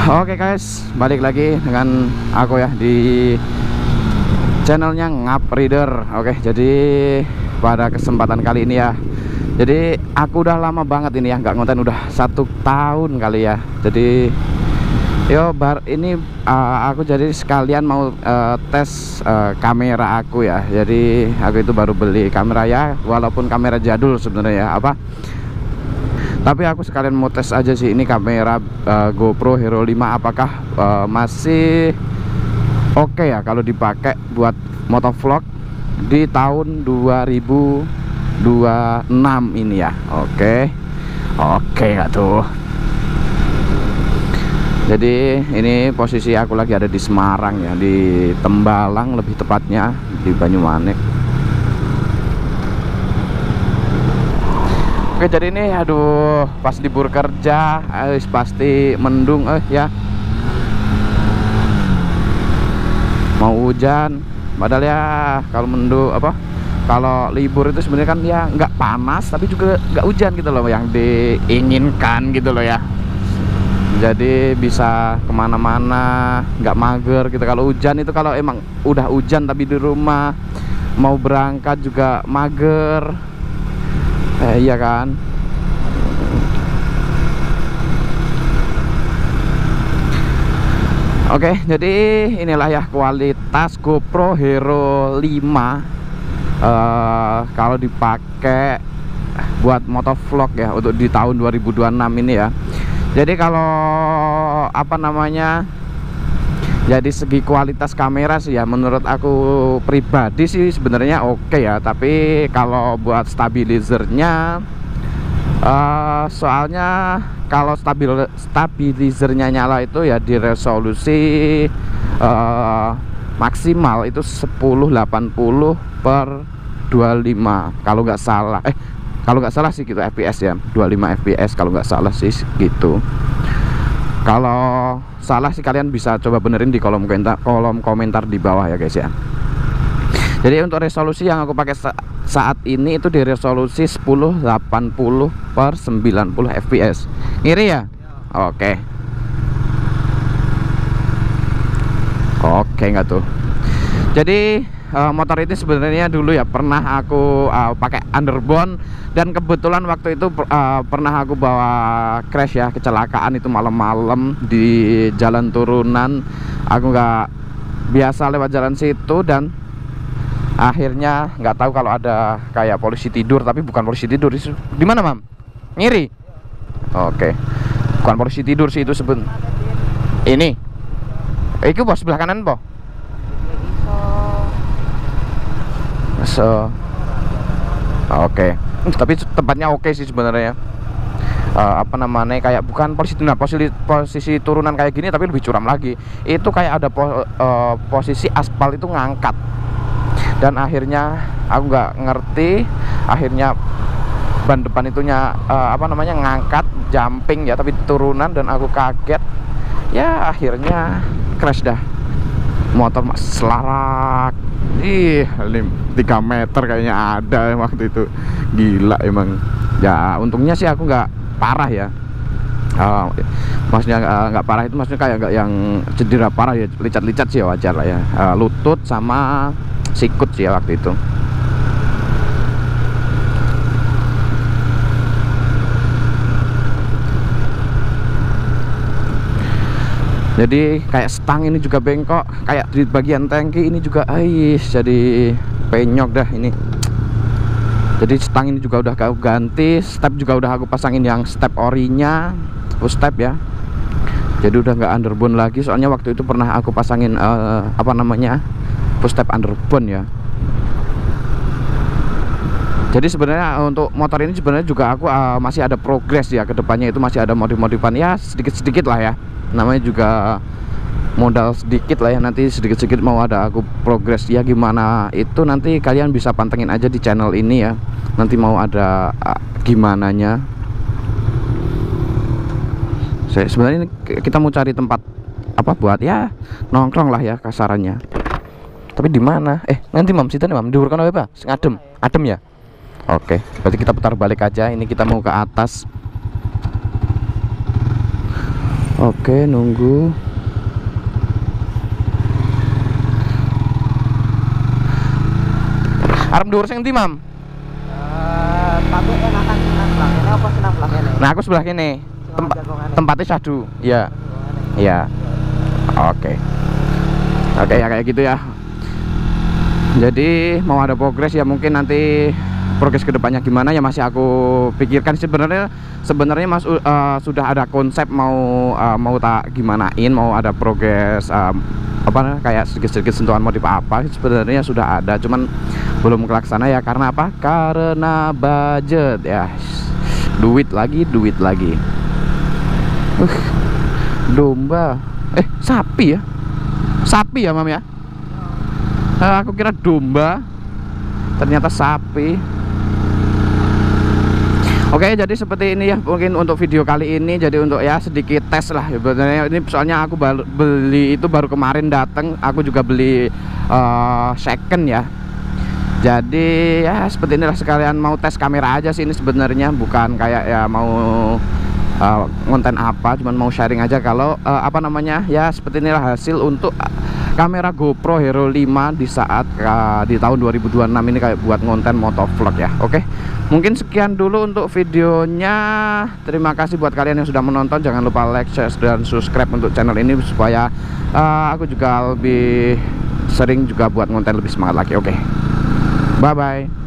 Oke guys, balik lagi dengan aku ya di channelnya Ngap Rider. Oke, jadi pada kesempatan kali ini ya, jadi aku udah lama banget ini ya nggak ngonten, udah 1 tahun kali ya. Jadi ini aku jadi sekalian mau tes kamera aku ya. Jadi aku itu baru beli kamera ya, walaupun kamera jadul sebenarnya ya, tapi aku sekalian mau tes aja sih ini kamera GoPro Hero 5 apakah masih oke ya kalau dipakai buat motovlog di tahun 2026 ini ya. Oke nggak tuh. Jadi ini posisi aku lagi ada di Semarang ya, di Tembalang lebih tepatnya, di Banyumanik. Oke, jadi ini aduh pas libur kerja pasti mendung ya, mau hujan. Padahal ya kalau mendung kalau libur itu sebenarnya kan ya nggak panas tapi juga nggak hujan gitu loh, yang diinginkan gitu loh ya. Jadi bisa kemana-mana nggak mager gitu. Kalau hujan itu, kalau emang udah hujan tapi di rumah mau berangkat juga mager. Iya kan. Oke, jadi inilah ya kualitas GoPro Hero 5 kalau dipakai buat motovlog ya untuk di tahun 2026 ini ya. Jadi kalau jadi segi kualitas kamera sih ya, menurut aku pribadi sih sebenarnya oke ya. Tapi kalau buat stabilizernya, soalnya kalau stabilizernya nyala itu ya di resolusi maksimal itu 1080/25 kalau nggak salah. Kalau nggak salah sih gitu, fps ya, 25 fps kalau nggak salah sih gitu. Kalau salah sih kalian bisa coba benerin di kolom komentar di bawah ya guys ya. Jadi untuk resolusi yang aku pakai saat ini itu di resolusi 1080/90 fps. Ngiri ya? Oke nggak tuh. Jadi motor itu sebenarnya dulu ya pernah aku pakai underbone, dan kebetulan waktu itu pernah aku bawa crash ya, kecelakaan itu malam-malam di jalan turunan. Aku nggak biasa lewat jalan situ dan akhirnya nggak tahu kalau ada kayak polisi tidur, tapi bukan polisi tidur. Di mana, Mam? Ngiri? Oke, bukan polisi tidur sih itu ini. Itu bos sebelah kanan po. Oke. Tapi tempatnya oke sih sebenarnya. Kayak bukan posisi turunan kayak gini, tapi lebih curam lagi. Itu kayak ada posisi aspal itu ngangkat. Dan akhirnya aku nggak ngerti, akhirnya ban depan itunya ngangkat, jumping ya, tapi turunan, dan aku kaget. Ya akhirnya crash dah. Motor selarak. 3 meter kayaknya ada waktu itu. Gila emang. Ya untungnya sih aku nggak parah ya. Maksudnya nggak parah itu maksudnya kayak nggak yang cedera parah ya, licat-licat sih ya, wajar lah ya. Lutut sama sikut sih ya waktu itu. Jadi kayak stang ini juga bengkok, kayak di bagian tangki ini juga jadi penyok dah ini. Jadi stang ini juga udah aku ganti, step juga udah aku pasangin yang step orinya, full step ya. Jadi udah nggak underbone lagi, soalnya waktu itu pernah aku pasangin full step underbone ya. Jadi sebenarnya untuk motor ini sebenarnya juga aku masih ada progres ya, kedepannya itu masih ada modif-modifan ya, sedikit-sedikit lah ya. Namanya juga modal sedikit lah ya, nanti sedikit-sedikit mau ada aku progres ya. Gimana itu nanti kalian bisa pantengin aja di channel ini ya, nanti mau ada gimananya. Sebenarnya kita mau cari tempat buat ya nongkrong lah ya kasarannya. Tapi di mana? Nanti Mam situ nih Mam, diurutkan apa? Adem ya. Oke, berarti kita putar balik aja. Ini kita mau ke atas. Oke, nunggu. Arep dhuwur sing ndi, Mam? Tapi enakan senang belah ini apa senang belah ini? Nah, aku sebelah kene. Tempatnya syahdu. Iya. Iya. Oke. Oke, ya kayak gitu ya. Jadi mau ada progres ya, mungkin nanti progres kedepannya gimana ya masih aku pikirkan. Sebenarnya Mas sudah ada konsep mau tak gimanain, mau ada progres apa kayak sedikit-sedikit sentuhan modif apa sebenarnya sudah ada, cuman belum kelaksana ya. Karena apa? Karena budget ya. Duit lagi. Domba. Sapi ya? Sapi ya, Mam ya? Aku kira domba, ternyata sapi. Oke, jadi seperti ini ya mungkin untuk video kali ini. Jadi untuk ya sedikit tes lah sebenarnya ini, soalnya aku beli itu baru kemarin datang. Aku juga beli second ya. Jadi ya seperti inilah, sekalian mau tes kamera aja sih ini sebenarnya, bukan kayak ya mau konten apa, cuman mau sharing aja kalau apa namanya ya, seperti inilah hasil untuk kamera GoPro Hero 5 di saat di tahun 2026 ini kayak buat konten motovlog ya. Oke, mungkin sekian dulu untuk videonya. Terima kasih buat kalian yang sudah menonton. Jangan lupa like, share, dan subscribe untuk channel ini supaya aku juga lebih sering juga buat konten lebih semangat lagi. Oke, bye bye.